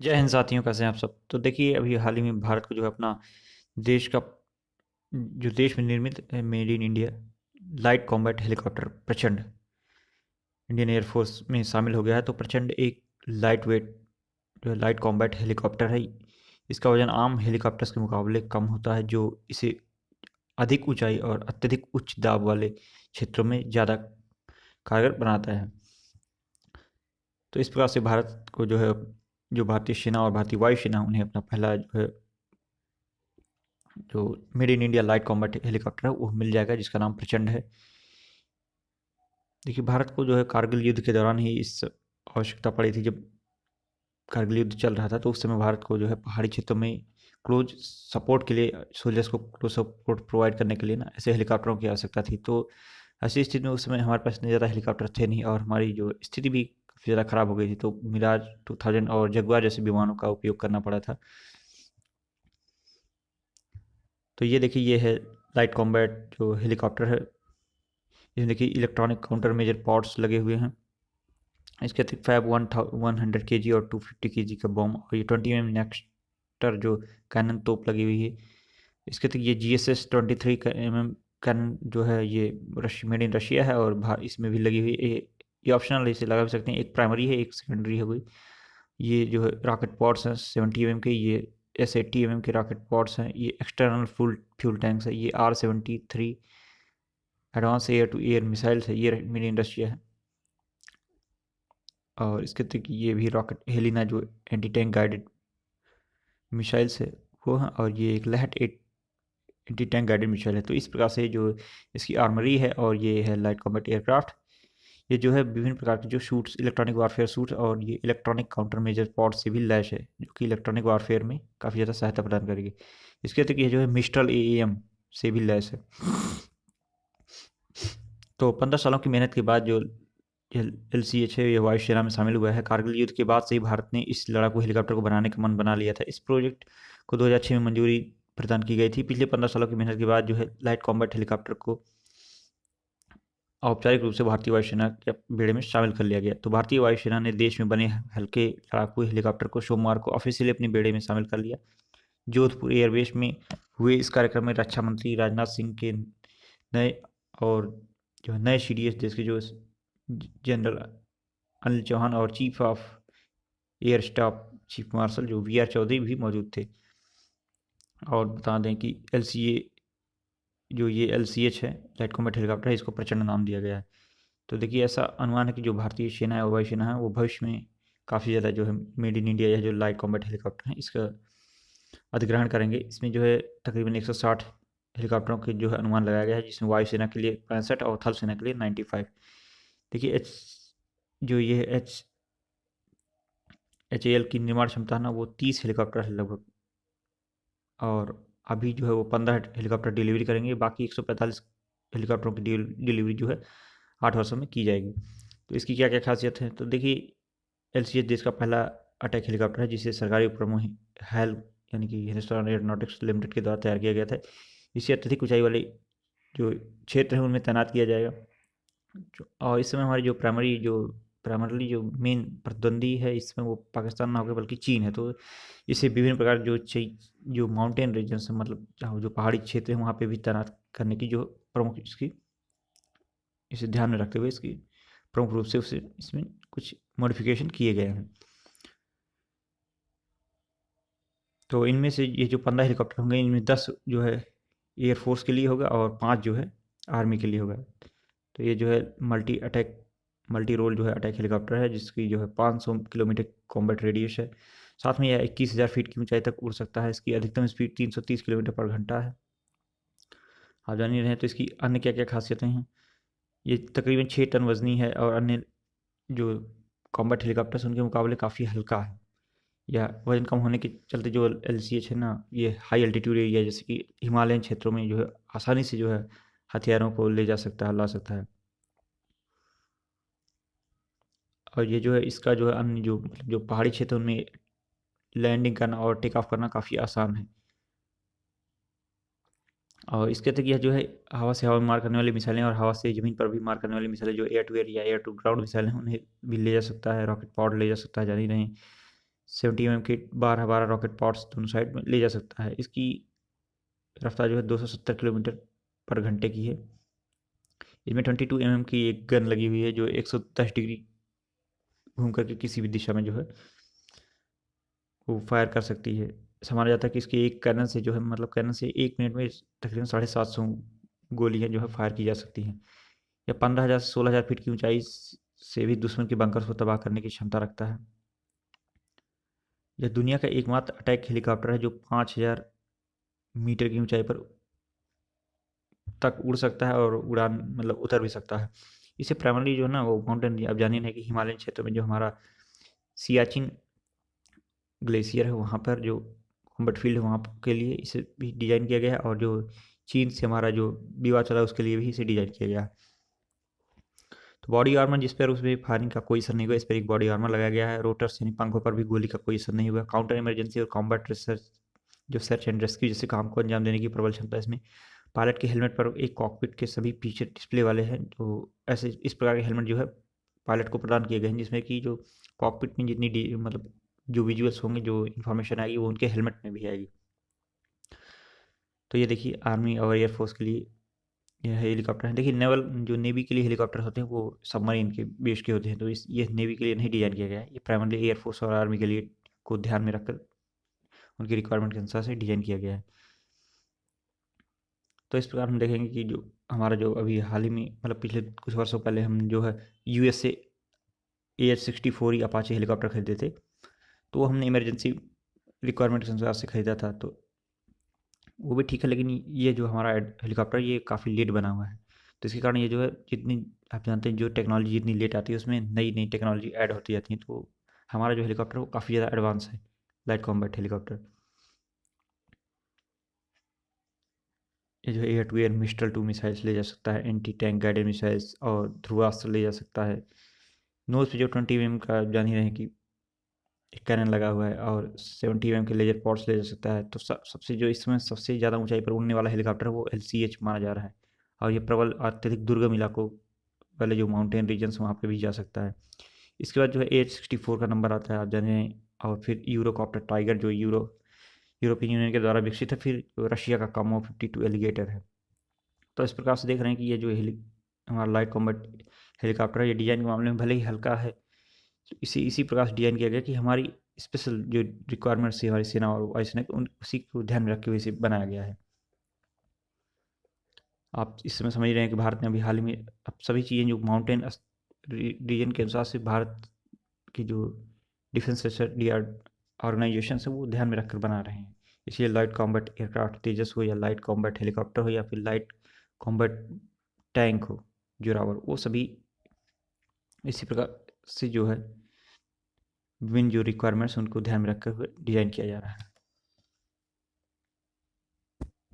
जय हिंद साथियों, कैसे हैं आप सब। तो देखिए, अभी हाल ही में भारत को जो है अपना देश का जो देश में निर्मित made in India light combat helicopter प्रचंड इंडियन एयरफोर्स में शामिल हो गया है। तो प्रचंड एक लाइट वेट जो है लाइट कॉम्बैट हेलीकॉप्टर है। इसका वजन आम हेलीकॉप्टर्स के मुकाबले कम होता है, जो इसे अधिक ऊंचाई और अत्यधिक उच्च दाब वाले क्षेत्रों में ज़्यादा कारगर बनाता है। तो इस प्रकार से भारत को जो है जो भारतीय सेना और भारतीय वायुसेना उन्हें अपना पहला जो है जो made in India light combat helicopter है वो मिल जाएगा, जिसका नाम प्रचंड है। देखिए, भारत को जो है कारगिल युद्ध के दौरान ही इस आवश्यकता पड़ी थी। जब कारगिल युद्ध चल रहा था तो उस समय भारत को जो है पहाड़ी क्षेत्रों में क्लोज सपोर्ट के लिए, सोल्जर्स को क्लोज सपोर्ट प्रोवाइड करने के लिए ना ऐसे हेलीकॉप्टरों की आवश्यकता थी। तो ऐसी स्थिति में उस समय हमारे पास इतने ज़्यादा हेलीकॉप्टर थे नहीं, और हमारी जो स्थिति भी काफ़ी ज़्यादा ख़राब हो गई थी। तो मिराज 2000 और जगुआर जैसे विमानों का उपयोग करना पड़ा था। तो ये देखिए, ये है लाइट कॉम्बैट जो हेलीकॉप्टर है। इसमें देखिए इलेक्ट्रॉनिक काउंटर मेजर पॉड्स लगे हुए हैं। इसके अतिरिक्त फैब 100 केजी और 250 केजी का बम, और ये 20 नेक्स्टर जो कैनन तोप लगी हुई है। इसके अतिरिक्त ये GSS 23 कैनन जो है ये मेड इन रशिया है, और इसमें भी लगी हुई है। ये ऑप्शनल है, इसे लगा भी सकते हैं। एक प्राइमरी है, एक सेकेंडरी है कोई। ये जो है रॉकेट पॉड्स हैं 70 के, ये S80 के रॉकेट पॉड्स हैं। ये एक्सटर्नल फुल फ्यूल टैंक्स है। ये R73 advance air to air missiles है। ये मेड इन रशिया है। और इसके अतिरिक्त ये भी रॉकेट हेलिना जो एंटी टैंक गाइडेड मिसाइल्स है वो है। और ये एक लहट एट एंटी टैंक गाइडेड मिसाइल है। तो इस प्रकार से जो इसकी आर्मरी है, और ये है लाइट कॉम्बैट एयरक्राफ्ट। ये जो है विभिन्न प्रकार के जो सूट्स, इलेक्ट्रॉनिक वारफेयर सूट्स, और ये इलेक्ट्रॉनिक काउंटर मेजर पॉड से भी लैस है, जो कि इलेक्ट्रॉनिक वारफेयर में काफ़ी ज़्यादा सहायता प्रदान करेगी। इसके अतिरिक्त ये जो है मिस्ट्रल AEM से भी लैस है। तो 15 सालों की मेहनत के बाद जो LCH है, ये वायुसेना में शामिल हुआ है। कारगिल युद्ध के बाद से ही भारत ने इस लड़ाकू हेलीकॉप्टर को बनाने का मन बना लिया था। इस प्रोजेक्ट को 2006 में मंजूरी प्रदान की गई थी। पिछले 15 सालों की मेहनत के बाद जो है लाइट कॉम्बैट हेलीकॉप्टर को औपचारिक रूप से भारतीय वायुसेना के बेड़े में शामिल कर लिया गया। तो भारतीय वायुसेना ने देश में बने हल्के लड़ाकू हेलीकॉप्टर को सोमवार को ऑफिशियली अपने बेड़े में शामिल कर लिया। जोधपुर एयरबेस में हुए इस कार्यक्रम में रक्षा मंत्री राजनाथ सिंह के नए और जो नए CDS देश के जो जनरल अनिल चौहान, और chief of air staff chief marshal जो VR चौधरी भी मौजूद थे। और बता दें कि जो ये LCH है, लाइट कॉम्बैट हेलीकॉप्टर है, इसको प्रचंड नाम दिया गया है। तो देखिए, ऐसा अनुमान है कि जो भारतीय सेना है और वायुसेना है वो भविष्य में काफ़ी ज़्यादा जो है मेड इन इंडिया या जो लाइट कॉम्बैट हेलीकॉप्टर है इसका अधिग्रहण करेंगे। इसमें जो है तकरीबन 160 हेलीकॉप्टरों के जो है अनुमान लगाया गया है, जिसमें वायुसेना के लिए 65 और थल सेना के लिए 95। देखिए, जो ये HAL की निर्माण क्षमता है ना, वो 30 हेलीकॉप्टर है लगभग। और अभी जो है वो 15 हेलीकॉप्टर डिलीवरी करेंगे। बाकी 145 हेलीकॉप्टरों की डिलीवरी जो है 8 वर्षों में की जाएगी। तो इसकी क्या क्या खासियत है, तो देखिए, LCH देश का पहला अटैक हेलीकॉप्टर है, जिसे सरकारी उपक्रमों हैल यानी कि हिंदुस्तान एयरोनॉटिक्स लिमिटेड के द्वारा तैयार किया गया था। इसे अत्यधिक ऊंचाई वाले जो क्षेत्र हैं उनमें तैनात किया जाएगा। और इस समय हमारी जो प्राइमरली जो मेन प्रतिद्वंदी है इसमें वो पाकिस्तान ना होकर बल्कि चीन है। तो इसे विभिन्न प्रकार जो माउंटेन रीजन्स है, मतलब जहाँ जो पहाड़ी क्षेत्र है वहाँ पे भी तैनात करने की जो प्रमुख इसकी इसे ध्यान में रखते हुए इसकी प्रमुख रूप से उसे इसमें कुछ मॉडिफिकेशन किए गए हैं। तो इनमें से ये जो 15 हेलीकॉप्टर होंगे, इनमें 10 जो है एयरफोर्स के लिए होगा और 5 जो है आर्मी के लिए होगा। तो ये जो है मल्टी रोल जो है अटैक हेलीकॉप्टर है, जिसकी जो है 500 किलोमीटर कॉम्बैट रेडियस है। साथ में यह 21,000 फीट की ऊंचाई तक उड़ सकता है। इसकी अधिकतम स्पीड 330 किलोमीटर पर घंटा है। आप जान ही रहे हैं। तो इसकी अन्य क्या क्या खासियतें हैं, ये तकरीबन 6 टन वजनी है, और अन्य जो कॉम्बैट हेलीकॉप्टर्स उनके मुकाबले काफ़ी हल्का है। या वजन कम होने के चलते जो LCH है ना, ये हाई एल्टीट्यूड एरिया जैसे कि हिमालयन क्षेत्रों में जो है आसानी से जो है हथियारों को ले जा सकता है, ला सकता है। और ये जो है इसका जो है अन्य जो मतलब जो पहाड़ी क्षेत्र उनमें लैंडिंग करना और टेक ऑफ करना काफ़ी आसान है। और इसके अतिरिक्त यह जो है हवा से हवा में मार करने वाली मिसाइलें और हवा से ज़मीन पर भी मार करने वाली मिसाइलें, जो एयर टू एयर या एयर टू ग्राउंड मिसाइलें हैं, उन्हें भी ले जा सकता है। रॉकेट पॉड ले जा सकता है, जान ही रहे हैं। 70 mm के 12 रॉकेट पॉड्स दोनों साइड में ले जा सकता है। इसकी रफ्तार जो है 270 किलोमीटर पर घंटे की है। इसमें 22 mm की एक गन लगी हुई है जो 110 डिग्री घूम करके किसी भी दिशा में जो है वो फायर कर सकती है। माना जाता है कि इसके एक कैनन से जो है मतलब कैनन से 1 मिनट में तकरीबन 750 गोलियां जो है फायर की जा सकती हैं। यह 15,000 से 16,000 फीट की ऊंचाई से भी दुश्मन के बंकर्स को तबाह करने की क्षमता रखता है। यह दुनिया का एकमात्र अटैक हेलीकॉप्टर है जो 5,000 मीटर की ऊंचाई पर तक उड़ सकता है और उड़ान मतलब उतर भी सकता है। इसे प्राइमरली जो है ना वो माउंटेन, अब जानिए है कि हिमालयन क्षेत्र में जो हमारा सियाचिन ग्लेशियर है वहाँ पर जो कॉम्बैट फील्ड है वहाँ के लिए इसे भी डिज़ाइन किया गया है, और जो चीन से हमारा जो विवाद चला उसके लिए भी इसे डिज़ाइन किया गया है। तो बॉडी आर्मर जिस पर उसमें फायरिंग का कोई असर नहीं हुआ, इस पर एक बॉडी आर्मर लगाया गया है। रोटर्स यानी पंखों पर भी गोली का कोई असर नहीं हुआ। काउंटर इमरजेंसी और कॉम्बैट रिसर्च जो सर्च एंड रेस्क्यू जैसे काम को अंजाम देने की प्रबल क्षमता इसमें। पायलट के हेलमेट पर एक कॉकपिट के सभी फीचर डिस्प्ले वाले हैं। तो ऐसे इस प्रकार के हेलमेट जो है पायलट को प्रदान किए गए हैं जिसमें कि जो कॉकपिट में जितनी मतलब जो विजुअल्स होंगे, जो इन्फॉर्मेशन आएगी वो उनके हेलमेट में भी आएगी। तो ये देखिए आर्मी और एयरफोर्स के लिए यह हेलीकॉप्टर है। देखिए नेवल जो नेवी के लिए हेलीकॉप्टर होते हैं वो सबमरीन के बेस के होते हैं, तो ये नेवी के लिए नहीं डिज़ाइन किया गया है। ये प्राइमरली एयरफोर्स और आर्मी के लिए को ध्यान में रखकर उनकी रिक्वायरमेंट के अनुसार से डिज़ाइन किया गया है। तो इस प्रकार हम देखेंगे कि जो हमारा जो अभी हाल ही में मतलब पिछले कुछ वर्षों पहले हम जो है यूएस से AH-64 अपाचे हेलीकॉप्टर खरीदे थे। तो वो हमने इमरजेंसी रिक्वायरमेंट के अनुसार से खरीदा था, तो वो भी ठीक है। लेकिन ये जो हमारा हेलीकॉप्टर ये काफ़ी लेट बना हुआ है, तो इसके कारण ये जो है जितनी आप जानते हैं जो टेक्नोलॉजी जितनी लेट आती है उसमें नई नई टेक्नोलॉजी ऐड होती जाती है। तो हमारा जो हेलीकॉप्टर वो काफ़ी ज़्यादा एडवांस है, लाइट कॉम्बैट हेलीकॉप्टर। ये जो एयर टू एयर मिस्टल 2 मिसाइल्स ले जा सकता है, एंटी टैंक गाइडेड मिसाइल्स और ध्रुवास्त्र ले जा सकता है। नोज पे जो 20 mm का जान ही रहे हैं कि एक कैनन लगा हुआ है, और 70 mm के लेजर पॉड्स ले जा सकता है। तो सबसे जो इस समय सबसे ज़्यादा ऊंचाई पर उड़ने वाला हेलीकॉप्टर है वो LCH माना जा रहा है, और ये प्रबल अत्यधिक दुर्गम इलाकों वाले जो माउंटेन रीजन्स वहाँ पे भी जा सकता है। इसके बाद जो है AH-64 का नंबर आता है, आप जाने। और फिर यूरोकॉप्टर टाइगर जो यूरोपियन यूनियन के द्वारा विकसित है। फिर रशिया का कामो 52 एलिगेटर है। तो इस प्रकार से देख रहे हैं कि ये जो हमारा लाइट कॉम्बैट हेलीकॉप्टर है ये डिज़ाइन के मामले में भले ही हल्का है, इसी प्रकार से डिज़ाइन किया गया कि हमारी स्पेशल जो रिक्वायरमेंट्स थी हमारी सेना और वायुसेना की उन उसी को ध्यान में रखते हुए इसे बनाया गया है। आप इस समय समझ रहे हैं कि भारत में अभी हाल ही में अब सभी चीज़ें जो माउंटेन रीजन के अनुसार से भारत की जो डिफेंस ऑर्गेनाइजेशन है वो ध्यान में रखकर बना रहे हैं। इसलिए लाइट कॉम्बैट एयरक्राफ्ट तेजस हो या लाइट कॉम्बैट हेलीकॉप्टर हो या फिर लाइट कॉम्बैट टैंक हो जोरावर, वो सभी इसी प्रकार से जो है विभिन्न जो रिक्वायरमेंट्स उनको ध्यान में रखकर डिज़ाइन किया जा रहा है।